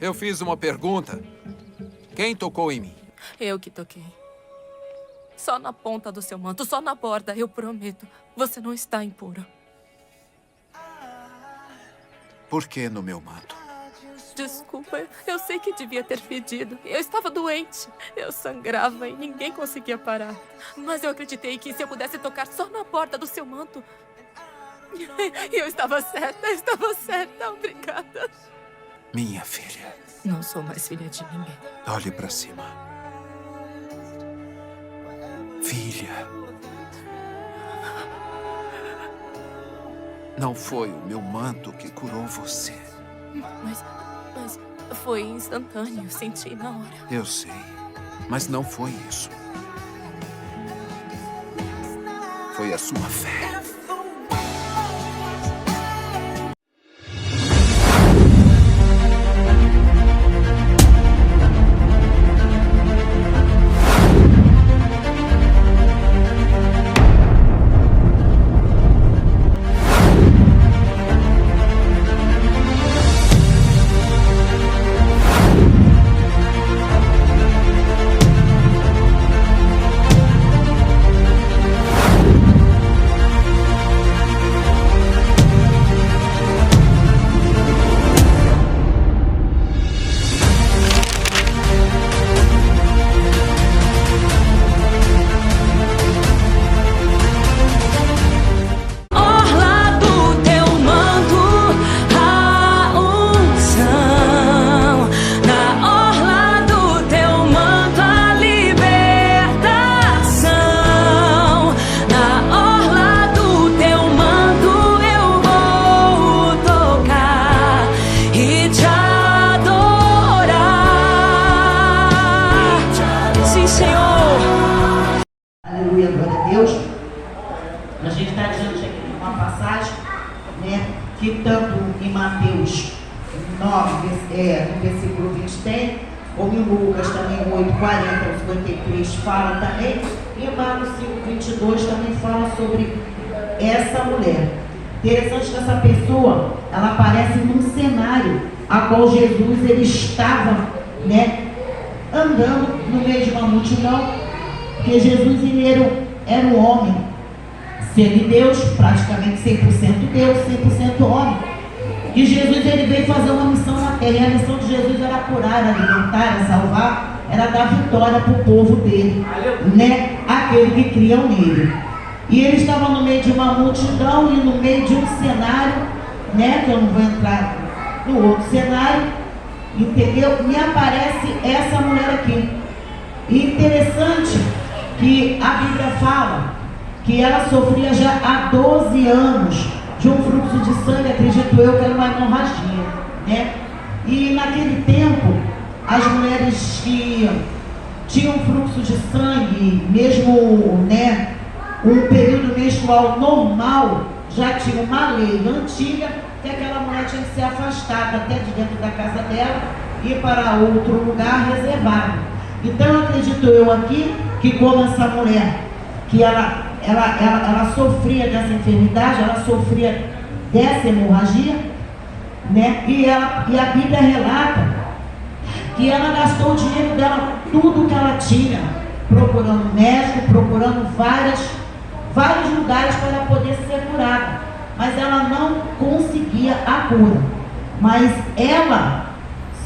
Eu fiz uma pergunta. Quem tocou em mim? Eu que toquei. Só na ponta do seu manto, só na borda, eu prometo. Você não está impuro. Por que no meu manto? Desculpa, eu sei que devia ter pedido. Eu estava doente. Eu sangrava e ninguém conseguia parar. Mas eu acreditei que se eu pudesse tocar só na borda do seu manto... Eu estava certa. Obrigada. Minha filha. Não sou mais filha de ninguém. Olhe pra cima. Filha. Não foi o meu manto que curou você. Mas foi instantâneo. Senti na hora. Eu sei. Mas não foi isso. Foi a sua fé. Aleluia, glória a Deus. A gente está diante aqui de uma passagem, né, que tanto em Mateus 9, no versículo 20 tem, como em Lucas também 8, 40 ao 53 fala também, e em Marcos 5, 22 também fala sobre essa mulher. Interessante que essa pessoa, ela aparece num cenário a qual Jesus ele estava, né, andando no meio de uma multidão, porque Jesus ele era um homem, sendo Deus, praticamente 100% Deus, 100% homem. E Jesus ele veio fazer uma missão na terra, e a missão de Jesus era curar, era alimentar, era salvar, era dar vitória para o povo dele, né, aquele que criam nele. E ele estava no meio de uma multidão e no meio de um cenário, né, que eu não vou entrar no outro cenário, entendeu? Me aparece essa mulher aqui. E interessante que a Bíblia fala que ela sofria já há 12 anos de um fluxo de sangue, acredito eu, que era uma hemorragia, né? E naquele tempo, as mulheres que tinham fluxo de sangue, mesmo, né, um período menstrual normal, já tinha uma lei antiga que aquela mulher tinha que ser afastada até de dentro da casa dela e para outro lugar reservado. Então acredito eu aqui que como essa mulher, que ela sofria dessa enfermidade, ela sofria dessa hemorragia, né? E a Bíblia relata que ela gastou o dinheiro dela, tudo que ela tinha, procurando médico, procurando vários lugares para ela poder ser curada, mas ela não conseguia a cura. Mas ela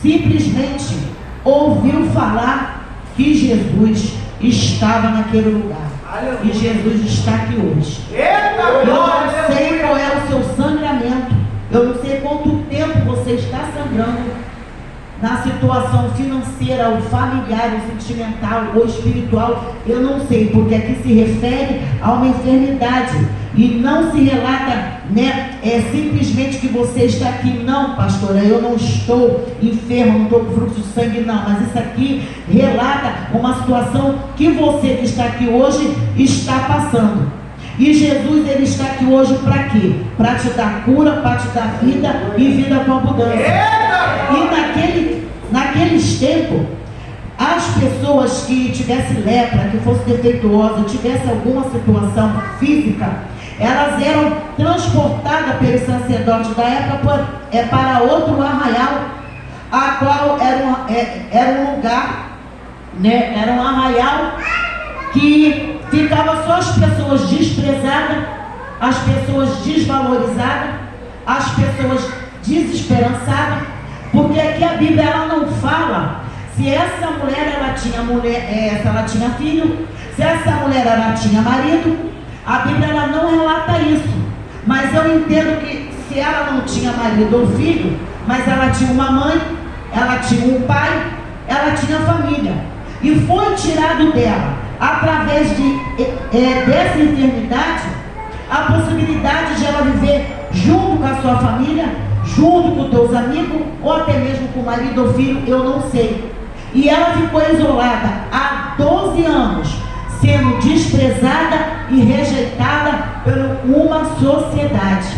simplesmente ouviu falar que Jesus estava naquele lugar. E Jesus está aqui hoje. Eu não sei qual é o seu sangramento, eu não sei quanto tempo você está sangrando na situação financeira, ou familiar, ou sentimental, ou espiritual, eu não sei, porque aqui se refere a uma enfermidade e não se relata, né, simplesmente que você está aqui. Não, pastora, eu não estou enfermo, não estou com fluxo de sangue, não, mas isso aqui relata uma situação que você que está aqui hoje está passando. E Jesus ele está aqui hoje para quê? Para te dar cura, para te dar vida e vida com abundância. E naqueles tempos, as pessoas que tivessem lepra, que fosse defeituosa, tivesse alguma situação física, elas eram transportadas pelos sacerdotes da época para outro arraial, a qual era um lugar, né, era um arraial que ficava só as pessoas desprezadas, as pessoas desvalorizadas, as pessoas desesperançadas, porque aqui a Bíblia ela não fala se essa mulher se ela tinha filho, se essa mulher ela tinha marido. A Bíblia ela não relata isso, mas eu entendo que se ela não tinha marido ou filho, mas ela tinha uma mãe, ela tinha um pai, ela tinha família, e foi tirado dela, através dessa enfermidade, a possibilidade de ela viver junto com a sua família, junto com teus amigos, ou até mesmo com o marido ou filho, eu não sei. E ela ficou isolada há 12 anos, sendo desprezada e rejeitada por uma sociedade.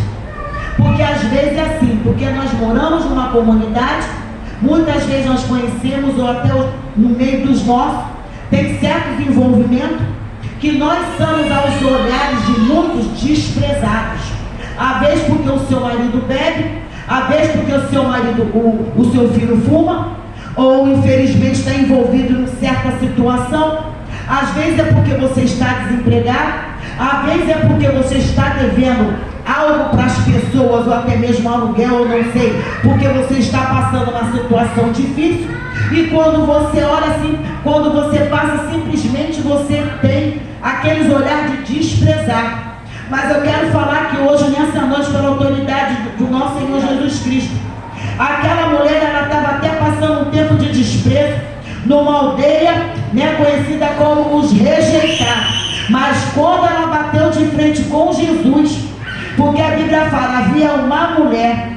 Porque às vezes é assim, porque nós moramos numa comunidade, muitas vezes nós conhecemos, ou até no meio dos nossos, tem certos envolvimentos, que nós somos aos olhares de muitos desprezados. Às vezes porque o seu marido bebe, às vezes porque o seu marido, o seu filho fuma, ou infelizmente está envolvido em certa situação. Às vezes é porque você está desempregado, às vezes é porque você está devendo algo para as pessoas, ou até mesmo aluguel, ou não sei, porque você está passando uma situação difícil, e quando você olha assim, quando você passa, simplesmente você tem aqueles olhares de desprezar. Mas eu quero falar que hoje, nessa noite, pela autoridade do nosso Senhor Jesus Cristo, aquela mulher, ela estava até passando um tempo de desprezo, numa aldeia, né, conhecida como os rejeitados. Mas quando ela bateu de frente com Jesus, porque a Bíblia fala, havia uma mulher,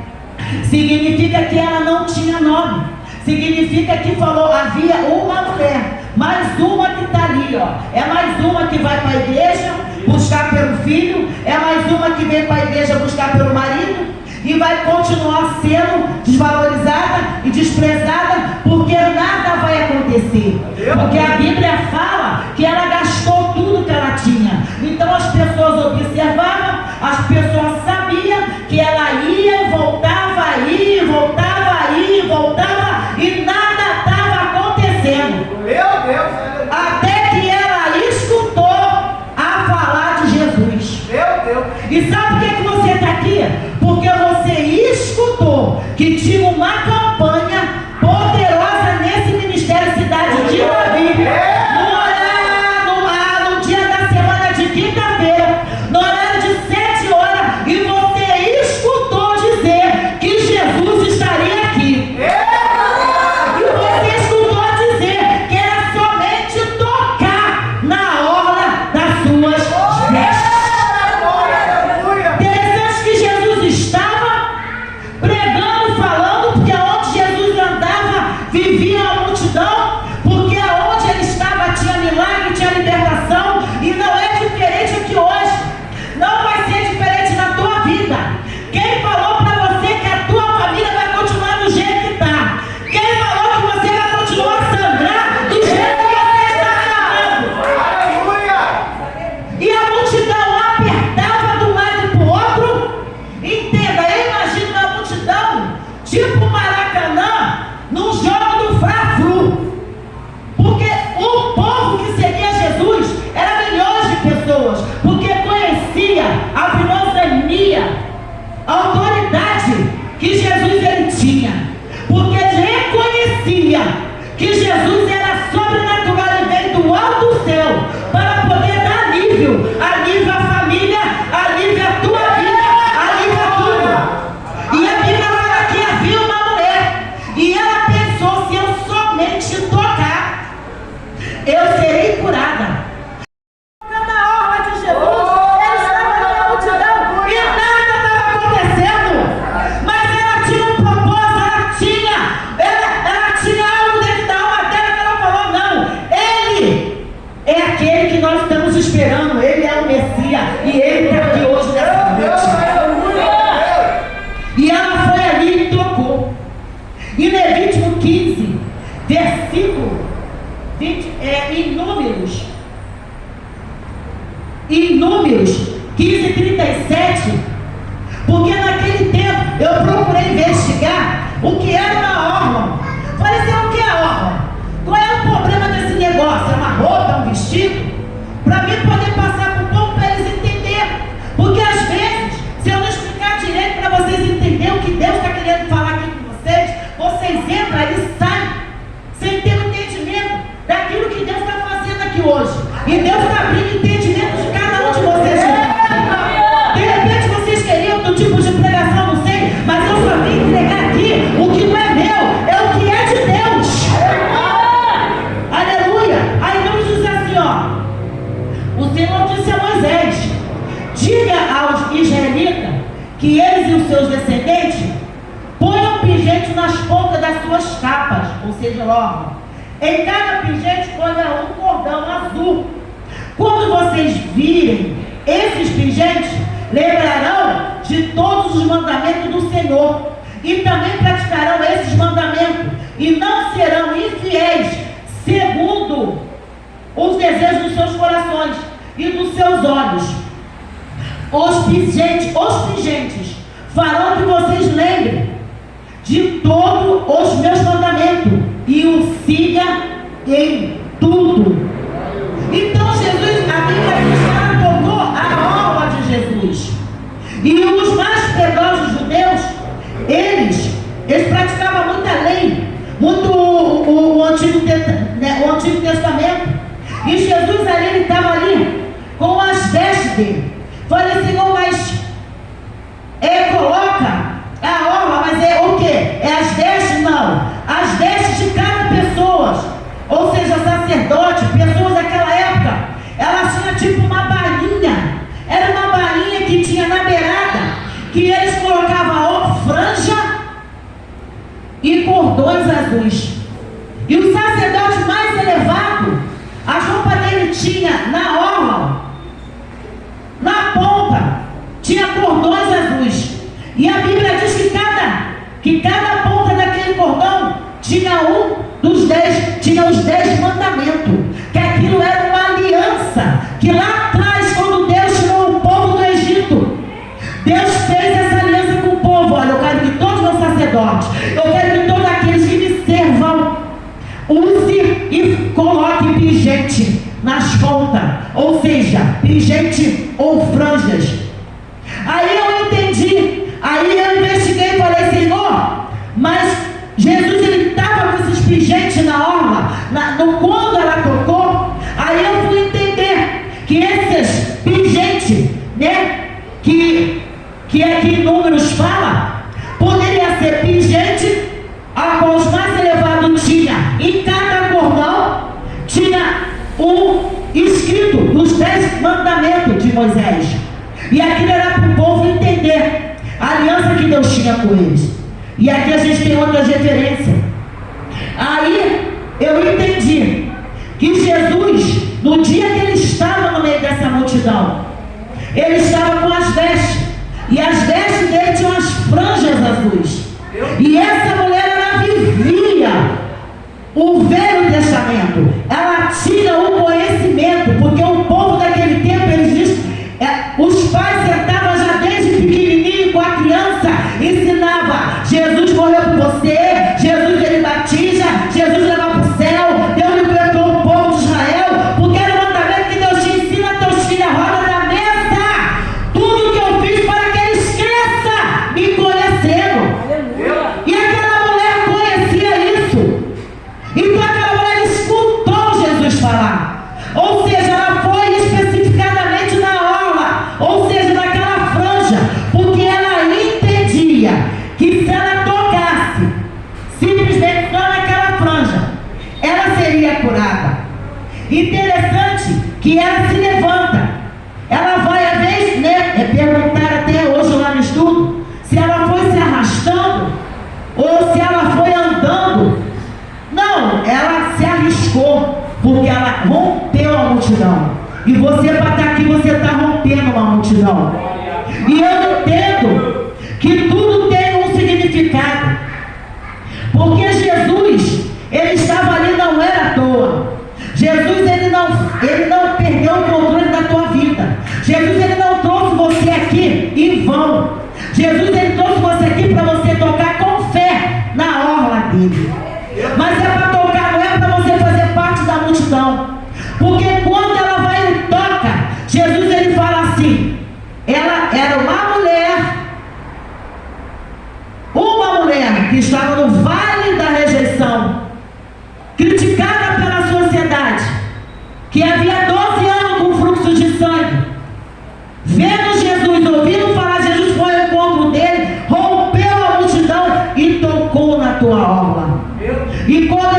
significa que ela não tinha nome, significa que falou, havia uma mulher, mais uma que está ali, ó, é mais uma que vai para a igreja buscar pelo filho, é mais uma que vem para a igreja buscar pelo marido, e vai continuar sendo desvalorizada e desprezada, porque nada vai acontecer, porque a Bíblia fala que ela gastou tudo que ela tinha. Então as pessoas observavam, as pessoas sabiam que ela ia e voltava, ia e voltava, ia e voltava, e nada estava acontecendo. Meu Deus! Até que ela escutou a falar de Jesus. Meu Deus! E sabe por que você está aqui? Porque você escutou que tinha uma campanha poderosa nesse ministério Cidade de Davi. No dia da semana de quinta-feira, no horário de 7 horas, e você escutou dizer que Jesus estaria aqui. E você escutou dizer que era somente tocar na orla das suas vestes. Interessante que Jesus estava pregando, falando, porque aonde Jesus andava, vivia a multidão, porque aonde ele estava tinha milagre, tinha libertação, e não é diferente aqui hoje, não vai ser diferente na tua vida. Quem falou para você que a tua família vai continuar do jeito que está? Quem falou que você vai continuar a sangrar do jeito que você está sangrando? E a multidão apertava de um lado para o outro. Entenda, eu imagino uma multidão tipo Maracanã, num jogo do Fla-Flu, porque o povo que seguia Jesus era milhões de pessoas, porque conhecia a filosofia, a autoridade que Jesus ele tinha, porque reconhecia que Jesus era sobrenatural e veio do alto do céu para poder dar alívio à família, alívio à tua vida, alívio a tudo. E a Bíblia fala que havia uma mulher, e ela pensou, se eu somente tocar, eu serei curada. Na orla de Jesus, ele estava na multidão e nada estava acontecendo, mas ela tinha um propósito, ela tinha algo dentro da alma dela, que ela falou, não, ele é aquele que nós estamos esperando, ele é o Messias, e ele está aqui hoje nessa noite. E ela foi ali e tocou. E Levítico 15, versículo 20, em Números 15, 37, porque naquele tempo eu procurei investigar o que era uma orla, orla. Em cada pingente colha um cordão azul. Quando vocês virem esses pingentes, lembrarão de todos os mandamentos do Senhor e também praticarão esses mandamentos e não serão infiéis segundo os desejos dos seus corações e dos seus olhos. Os pingentes farão que vocês lembrem de todos os meus mandamentos e o siga em tudo. Então Jesus, a Bíblia diz que ela tocou a orla de Jesus. E os mais piedosos judeus, eles praticavam muita lei, muito o Antigo Testamento. E Jesus ali, ele estava ali com as vestes dele. Falei, Senhor, mas coloca a orla, mas é o quê? É as vestes? Não. As vestes de cada pessoa. Ou seja, sacerdote, pessoas daquela época, elas tinham tipo uma bainha. Era uma bainha que tinha na beirada, que eles colocavam franja e cordões azuis. E o sacerdote mais elevado, a roupa dele tinha na orla, na ponta, tinha cordões azuis. E a Bíblia diz que cada ponta daquele cordão tinha tinha os 10 mandamentos. Que aquilo era uma aliança. Que lá atrás, quando Deus tirou o povo do Egito, Deus fez essa aliança com o povo. Olha, eu quero que todos os meus sacerdotes, eu quero que todos aqueles que me servam, use e coloque pingente nas pontas. Ou seja, pingente ou franjas. Aí eu entendi. Aí eu investiguei e falei, Senhor, mas Jesus, ele estava com esses pingentes na orla, quando ela tocou. Aí eu fui entender que esses pingentes, né, que aqui em Números fala, poderia ser pingente, a qual os mais elevados tinha, em cada cordão tinha um escrito dos 10 mandamentos de Moisés. E aquilo era para o povo entender a aliança que Deus tinha com eles. E aqui a gente tem outras referências. Aí eu entendi que Jesus, no dia que ele estava no meio dessa multidão, ele estava com as vestes. E as vestes dele tinham as franjas azuis. E essa mulher, ela vivia o Velho Testamento. Ela tinha o conhecimento, porque o povo daquele tempo, eles dizem, os pais sentavam já desde pequenininho com a criança, ensinava: Jesus morreu por você, Jesus ele batiza, Jesus leva para o céu, Deus libertou o povo de Israel, porque era o mandamento que Deus te ensina, teus filhos, a roda da mesa, tudo que eu fiz para que eles cresçam, me conhecendo. E aquela mulher conhecia isso. Então aquela mulher escutou Jesus falar. Ou seja, ela foi especificadamente na orla, ou seja, naquela franja, porque ela entendia que se ela tocasse simplesmente só naquela franja, ela seria curada. Interessante que ela se levanta, ela vai a vez, né? Perguntar até hoje lá no estudo se ela foi se arrastando ou se ela foi andando. Não, ela se arriscou, porque ela rompeu a multidão. E você, para estar aqui, você está rompendo uma multidão. E eu entendo que tudo tem um significado, porque Jesus, ele estava ali, não era à toa. Jesus, ele não perdeu o controle da tua vida. Jesus, ele não trouxe você aqui em vão. Jesus, ele trouxe você aqui para você tocar com fé na orla dele. Mas é para tocar, não é para você fazer parte da multidão. Porque quando ela vai e toca, Jesus, ele fala assim: ela era uma mulher que estava no vale da rejeição, criticada pela sociedade, que havia 12 anos com fluxo de sangue. Vendo Jesus, ouvindo falar, Jesus foi ao encontro dele, rompeu a multidão e tocou na tua orla. E quando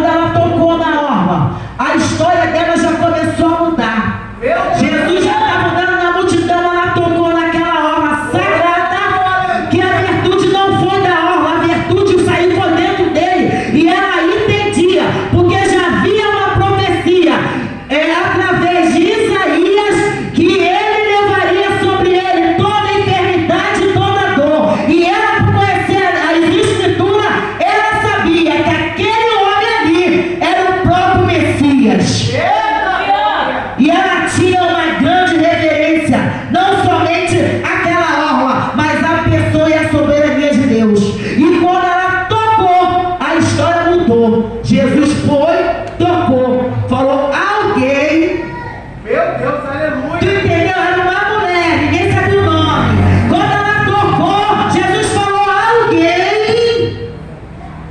ela tocou na orla, a história dela já começou a mudar. Jesus já está mudando na multidão, ela tocou naquela orla sagrada, que a virtude não foi da orla, a virtude saiu por dentro dele, e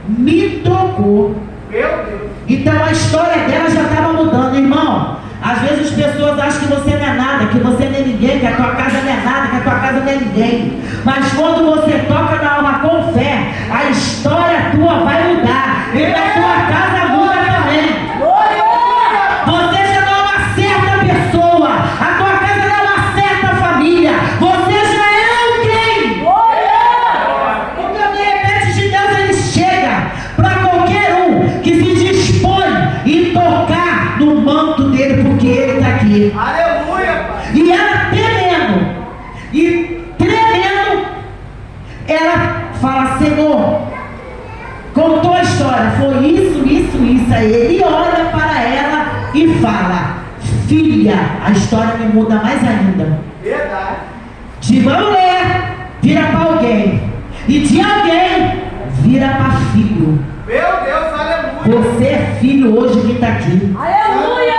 me trocou. Meu Deus. Então a história dela já estava mudando, irmão. Às vezes as pessoas acham que você não é nada, que você não é ninguém, que a tua casa não é nada, que a tua casa não é ninguém. Mas quando você toca na alma com fé, a história tua vai mudar. E a tua casa muda também. Você já não é uma certa pessoa, a tua casa não é uma certa família. Você já é alguém. Então de repente de Deus ele chega para qualquer um que se dispõe em tocar no manto dele, porque ele está aqui. Aleluia, pai. E ela tremendo, ela fala: Senhor, contou a história, foi isso. Aí ele olha para ela e fala: filha, a história me muda mais ainda. Verdade. De uma mulher vira para alguém, e de alguém vira para filho. Meu Deus, aleluia. Você é filho hoje que está aqui. Aleluia!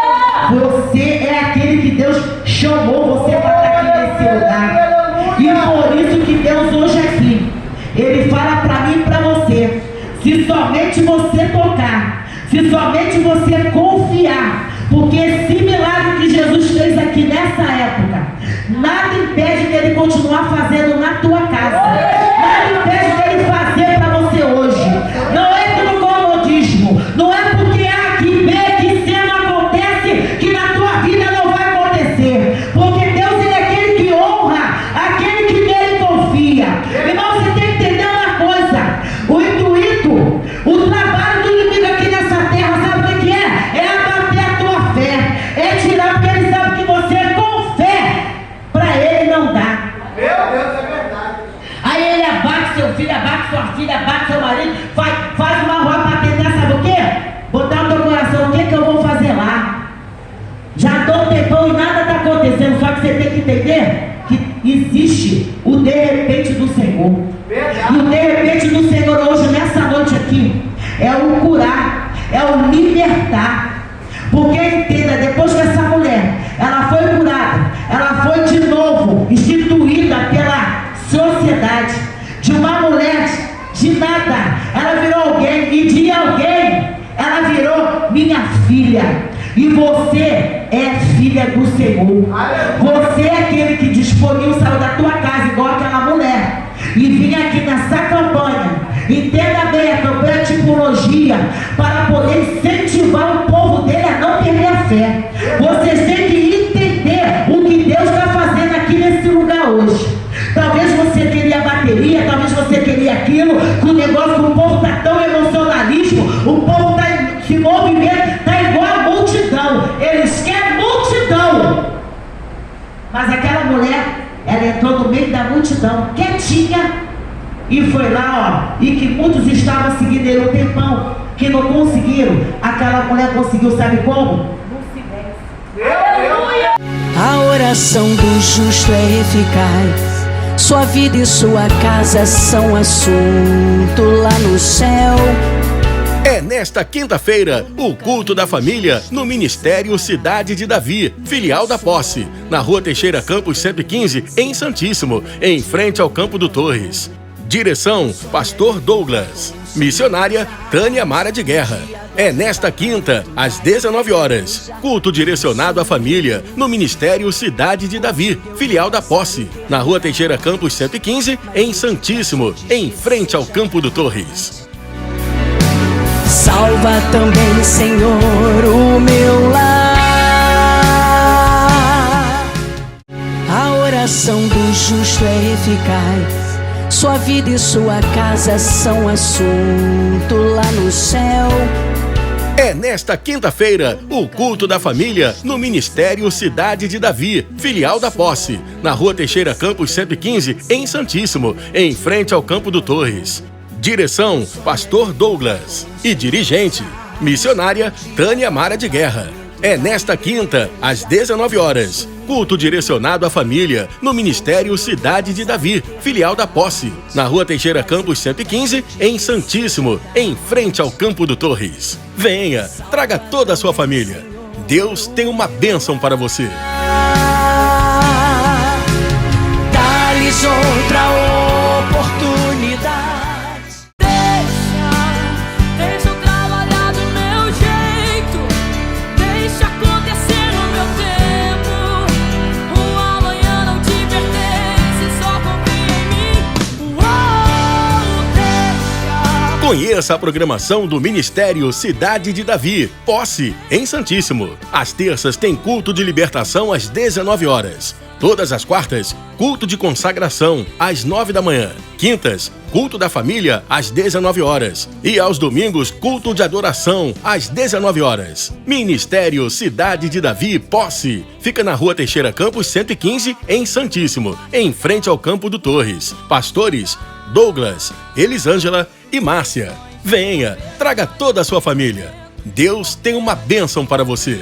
Você é aquele que Deus chamou você para estar aqui nesse lugar. E por isso que Deus hoje aqui, Ele fala para mim e para você: se somente você tocar, se somente você confiar, porque esse milagre que Jesus fez aqui nessa época, nada impede dele continuar fazendo na tua casa. Nada impede dele fazer para você hoje. Não é pelo comodismo, não é porque A, que B, que C não acontece, que na tua vida não vai acontecer. Porque Deus ele é aquele que honra aquele que nele confia. Irmão, você tem que entender uma coisa: o intuito, o trabalho do inimigo aqui nessa terra, sabe o que é? É abater a tua fé, é tirar, porque ele sabe que você com fé, para ele não dá. Meu Deus, é verdade. Aí ele abate seu filho, abate sua filha, abate seu marido, faz uma rua para tentar, sabe o quê? Botar no teu coração: o que eu vou fazer lá? Já estou um tempão e nada está acontecendo. Só que você tem que entender que existe o de repente do Senhor. Verdade. E o de repente do Senhor hoje, nessa noite aqui, é o curar, é o libertar. Porque entenda, depois que essa mulher, ela foi curada, ela foi de novo instituída pela sociedade, de uma mulher de nada, ela virou alguém, e de alguém, ela virou minha filha. E você é filha do Senhor. Você é aquele que disponível saiu da tua casa, igual aquela mulher, e vinha aqui nessa campanha. Entenda bem, a campanha de tipologia, para poder incentivar o povo dele a não perder a fé. Vocês têm que entender o que Deus está fazendo aqui nesse lugar hoje. Talvez você queria bateria, talvez você queria aquilo, que o negócio que o povo está tão emocionalismo, o povo está se movimento, está igual a multidão. Eles querem multidão. Mas aquela mulher, ela entrou no meio da multidão, quietinha, e foi lá, ó, e que muitos estavam seguindo ele um tempão, que não conseguiram. Aquela mulher conseguiu, sabe como? Meu Deus. A oração do justo é eficaz. Sua vida e sua casa são assunto lá no céu. É nesta quinta-feira, o culto da família no Ministério Cidade de Davi, filial da Posse, na Rua Teixeira Campos 115, em Santíssimo, em frente ao Campo do Torres. Direção, Pastor Douglas. Missionária, Tânia Mara de Guerra. É nesta quinta, às 19 horas. Culto direcionado à família, no Ministério Cidade de Davi, filial da Posse, na Rua Teixeira Campos 115, em Santíssimo, em frente ao Campo do Torres. Salva também, Senhor, o meu lar. A oração do justo é eficaz. Sua vida e sua casa são assunto lá no céu. É nesta quinta-feira, o culto da família no Ministério Cidade de Davi, filial da Posse, na Rua Teixeira Campos 115, em Santíssimo, em frente ao Campo do Torres. Direção, Pastor Douglas. E dirigente, missionária Tânia Mara de Guerra. É nesta quinta, às 19 horas. Culto direcionado à família, no Ministério Cidade de Davi, filial da Posse, na Rua Teixeira Campos 115, em Santíssimo, em frente ao Campo do Torres. Venha, traga toda a sua família. Deus tem uma bênção para você. Dá-lhes outra oportunidade. Deixa Conheça a programação do Ministério Cidade de Davi, Posse, em Santíssimo. Às terças tem culto de libertação às 19 horas. Todas as quartas, culto de consagração às 9 da manhã. Quintas, culto da família às 19 horas. E aos domingos, culto de adoração às 19 horas. Ministério Cidade de Davi, Posse. Fica na Rua Teixeira Campos 115, em Santíssimo, em frente ao Campo do Torres. Pastores Douglas, Elisângela e Márcia. Venha, traga toda a sua família. Deus tem uma bênção para você.